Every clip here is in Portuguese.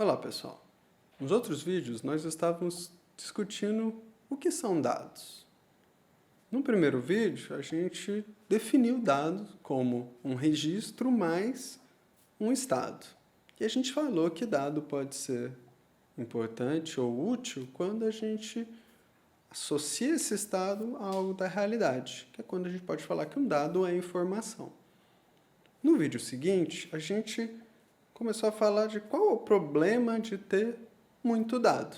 Olá, pessoal. Nos outros vídeos, nós estávamos discutindo o que são dados. No primeiro vídeo, a gente definiu dados como um registro mais um estado. E a gente falou que dado pode ser importante ou útil quando a gente associa esse estado a algo da realidade, que é quando a gente pode falar que um dado é informação. No vídeo seguinte, a gente começou a falar de qual é o problema de ter muito dado.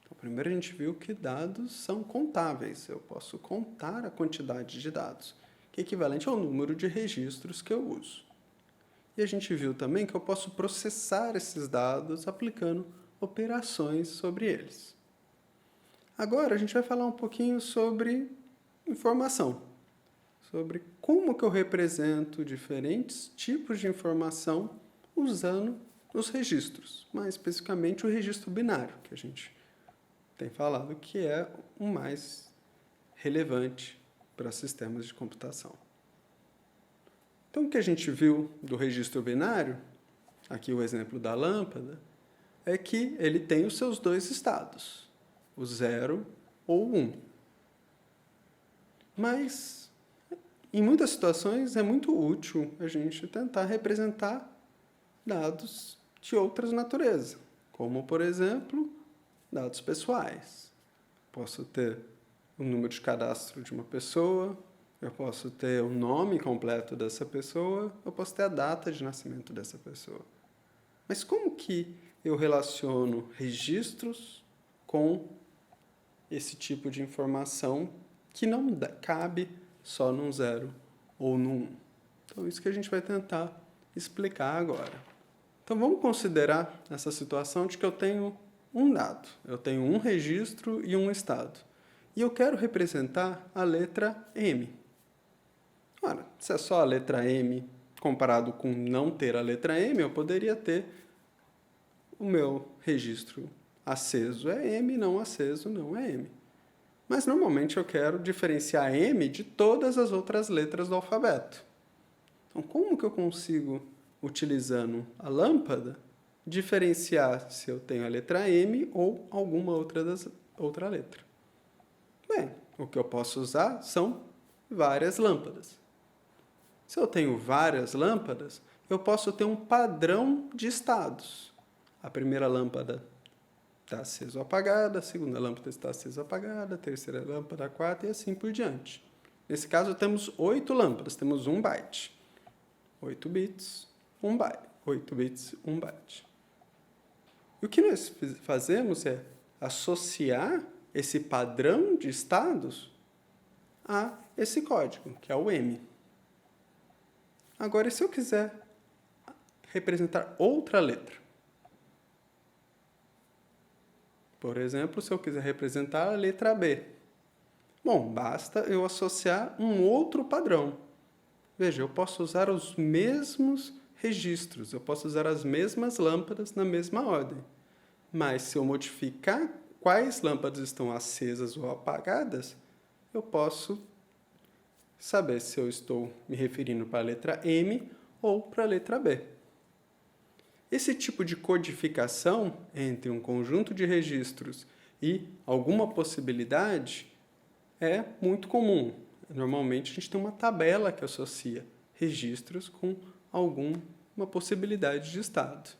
Então, primeiro a gente viu que dados são contáveis. Eu posso contar a quantidade de dados, que é equivalente ao número de registros que eu uso. E a gente viu também que eu posso processar esses dados aplicando operações sobre eles. Agora a gente vai falar um pouquinho sobre informação, sobre como que eu represento diferentes tipos de informação usando os registros, mais especificamente o registro binário, que a gente tem falado que é o mais relevante para sistemas de computação. Então, o que a gente viu do registro binário, aqui o exemplo da lâmpada, é que ele tem os seus dois estados, o 0 ou 1. Mas, em muitas situações, é muito útil a gente tentar representar dados de outras naturezas, como, por exemplo, dados pessoais. Posso ter o número de cadastro de uma pessoa, eu posso ter o nome completo dessa pessoa, eu posso ter a data de nascimento dessa pessoa. Mas como que eu relaciono registros com esse tipo de informação que não cabe só num 0 ou num 1? Então, isso que a gente vai tentar explicar agora. Então, vamos considerar essa situação de que eu tenho um dado, eu tenho um registro e um estado. E eu quero representar a letra M. Ora, se é só a letra M comparado com não ter a letra M, eu poderia ter o meu registro aceso é M, não aceso não é M. Mas, normalmente, eu quero diferenciar M de todas as outras letras do alfabeto. Então, como que eu consigo, utilizando a lâmpada, diferenciar se eu tenho a letra M ou alguma outra letra? Bem, o que eu posso usar são várias lâmpadas. Se eu tenho várias lâmpadas, eu posso ter um padrão de estados. A primeira lâmpada está acesa ou apagada, a segunda lâmpada está acesa ou apagada, a terceira lâmpada, a quarta e assim por diante. Nesse caso, temos 8 lâmpadas, temos 1 byte. 8 bits, 1 byte. 8 bits, 1 byte. E o que nós fazemos é associar esse padrão de estados a esse código, que é o M. Agora, e se eu quiser representar outra letra? Por exemplo, se eu quiser representar a letra B. Bom, basta eu associar um outro padrão. Veja, eu posso usar os mesmos registros, eu posso usar as mesmas lâmpadas na mesma ordem. Mas se eu modificar quais lâmpadas estão acesas ou apagadas, eu posso saber se eu estou me referindo para a letra M ou para a letra B. Esse tipo de codificação entre um conjunto de registros e alguma possibilidade é muito comum. Normalmente, a gente tem uma tabela que associa registros com alguma possibilidade de estado.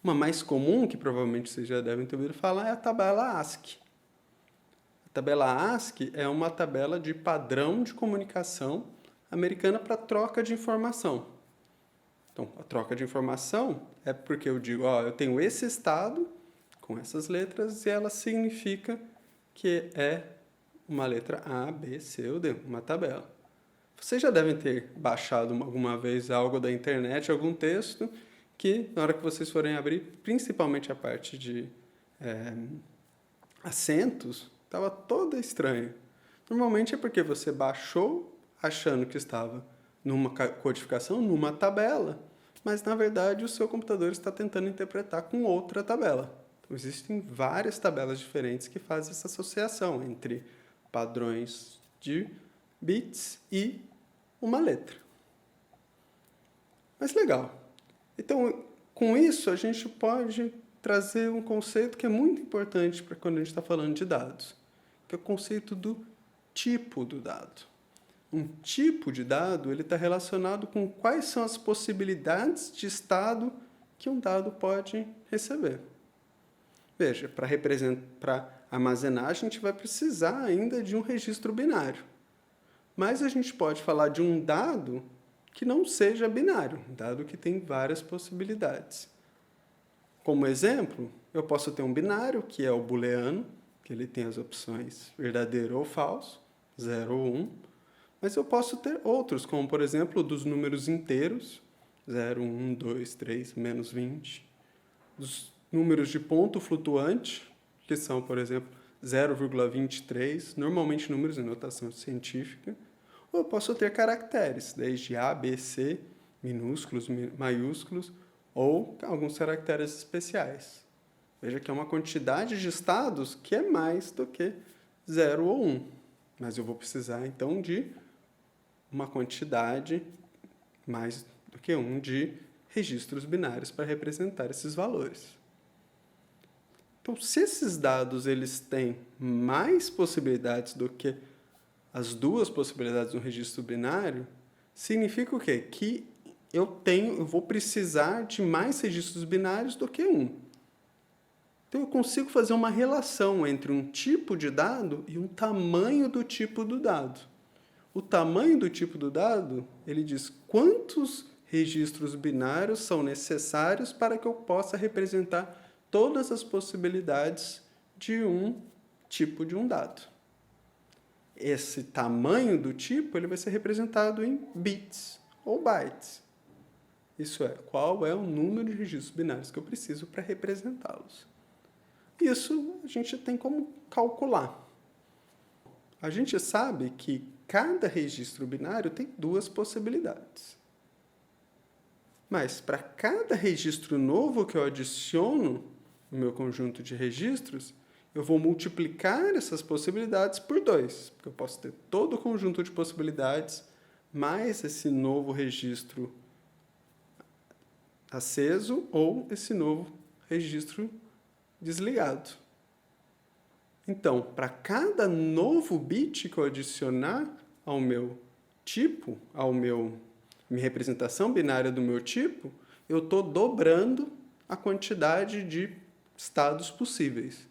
Uma mais comum, que provavelmente vocês já devem ter ouvido falar, é a tabela ASCII. A tabela ASCII é uma tabela de padrão de comunicação americana para troca de informação. Então, a troca de informação é porque eu digo, eu tenho esse estado com essas letras e ela significa que é uma letra A, B, C ou D, uma tabela. Vocês já devem ter baixado alguma vez algo da internet, algum texto, que na hora que vocês forem abrir, principalmente a parte de acentos, estava toda estranha. Normalmente é porque você baixou achando que estava numa codificação, numa tabela, mas na verdade o seu computador está tentando interpretar com outra tabela. Então, existem várias tabelas diferentes que fazem essa associação entre padrões de bits e uma letra. Mas legal. Então, com isso, a gente pode trazer um conceito que é muito importante para quando a gente está falando de dados, que é o conceito do tipo do dado. Um tipo de dado ele está relacionado com quais são as possibilidades de estado que um dado pode receber. Veja, para armazenar, a gente vai precisar ainda de um registro binário. Mas a gente pode falar de um dado que não seja binário, um dado que tem várias possibilidades. Como exemplo, eu posso ter um binário, que é o booleano, que ele tem as opções verdadeiro ou falso, 0 ou 1. Mas eu posso ter outros, como, por exemplo, dos números inteiros, 0, 1, 2, 3, menos 20. Dos números de ponto flutuante, que são, por exemplo, 0,23, normalmente números em notação científica. Ou eu posso ter caracteres, desde A, B, C, minúsculos, maiúsculos, ou alguns caracteres especiais. Veja que é uma quantidade de estados que é mais do que 0 ou 1. Mas eu vou precisar, então, de uma quantidade mais do que 1 de registros binários para representar esses valores. Então, se esses dados eles têm mais possibilidades do que as duas possibilidades no registro binário, significa o quê? Que eu vou precisar de mais registros binários do que um. Então, eu consigo fazer uma relação entre um tipo de dado e um tamanho do tipo do dado. O tamanho do tipo do dado, ele diz quantos registros binários são necessários para que eu possa representar todas as possibilidades de um tipo de um dado. Esse tamanho do tipo ele vai ser representado em bits ou bytes. Isso é, qual é o número de registros binários que eu preciso para representá-los. Isso a gente tem como calcular. A gente sabe que cada registro binário tem duas possibilidades. Mas para cada registro novo que eu adiciono no meu conjunto de registros, eu vou multiplicar essas possibilidades por 2, porque eu posso ter todo o conjunto de possibilidades mais esse novo registro aceso ou esse novo registro desligado. Então, para cada novo bit que eu adicionar ao meu tipo, minha representação binária do meu tipo, eu estou dobrando a quantidade de estados possíveis.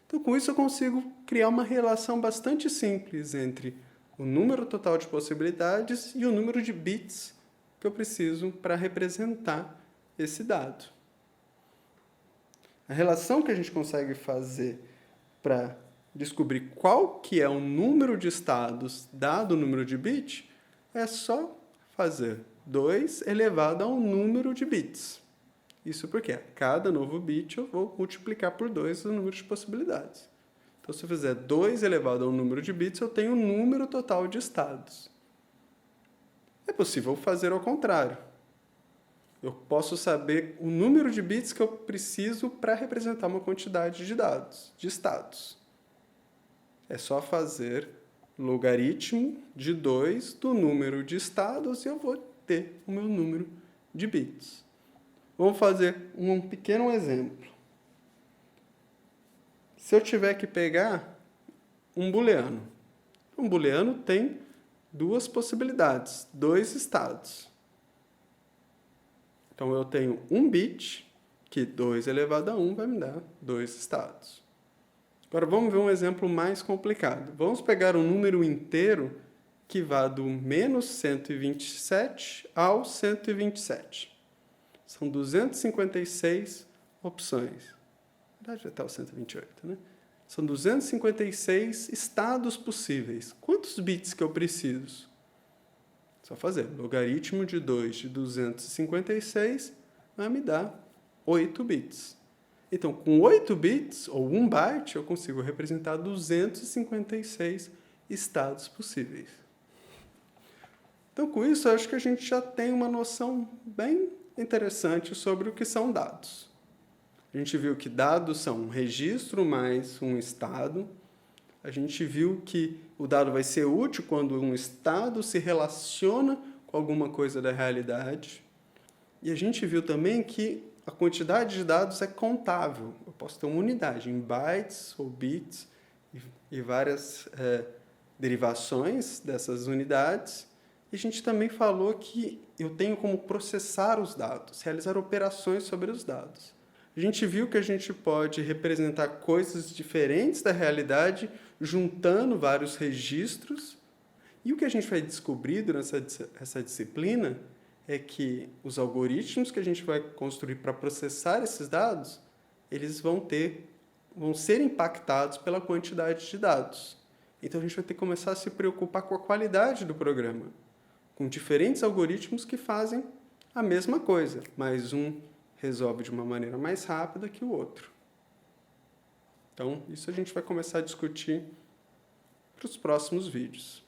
Então, com isso, eu consigo criar uma relação bastante simples entre o número total de possibilidades e o número de bits que eu preciso para representar esse dado. A relação que a gente consegue fazer para descobrir qual que é o número de estados dado o número de bits é só fazer 2 elevado a um número de bits. Isso porque a cada novo bit eu vou multiplicar por 2 o número de possibilidades. Então, se eu fizer 2 elevado a um número de bits, eu tenho um número total de estados. É possível fazer ao contrário. Eu posso saber o número de bits que eu preciso para representar uma quantidade de dados, de estados. É só fazer logaritmo de 2 do número de estados e eu vou ter o meu número de bits. Vamos fazer um pequeno exemplo. Se eu tiver que pegar um booleano tem duas possibilidades, 2 estados. Então, eu tenho um bit, que 2 elevado a 1 vai me dar 2 estados. Agora, vamos ver um exemplo mais complicado. Vamos pegar um número inteiro que vá do menos 127 ao 127. São 256 opções. Na verdade, até o 128, né? São 256 estados possíveis. Quantos bits que eu preciso? Só fazer logaritmo de 2 de 256 vai me dar 8 bits. Então, com 8 bits, ou 1 byte, eu consigo representar 256 estados possíveis. Então, com isso, eu acho que a gente já tem uma noção bem interessante sobre o que são dados. A gente viu que dados são um registro mais um estado. A gente viu que o dado vai ser útil quando um estado se relaciona com alguma coisa da realidade. E a gente viu também que a quantidade de dados é contável. Eu posso ter uma unidade em bytes ou bits e várias derivações dessas unidades. E a gente também falou que eu tenho como processar os dados, realizar operações sobre os dados. A gente viu que a gente pode representar coisas diferentes da realidade juntando vários registros. E o que a gente vai descobrir durante essa disciplina é que os algoritmos que a gente vai construir para processar esses dados, eles vão ser impactados pela quantidade de dados. Então a gente vai ter que começar a se preocupar com a qualidade do programa, com diferentes algoritmos que fazem a mesma coisa, mas um resolve de uma maneira mais rápida que o outro. Então, isso a gente vai começar a discutir para os próximos vídeos.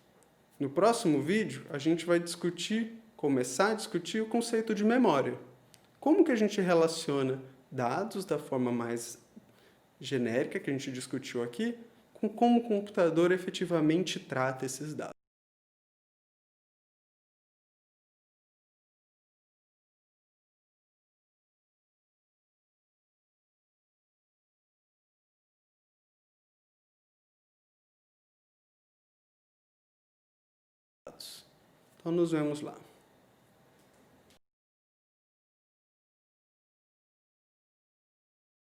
No próximo vídeo, a gente vai começar a discutir o conceito de memória. Como que a gente relaciona dados da forma mais genérica que a gente discutiu aqui, com como o computador efetivamente trata esses dados. Então, nos vemos lá.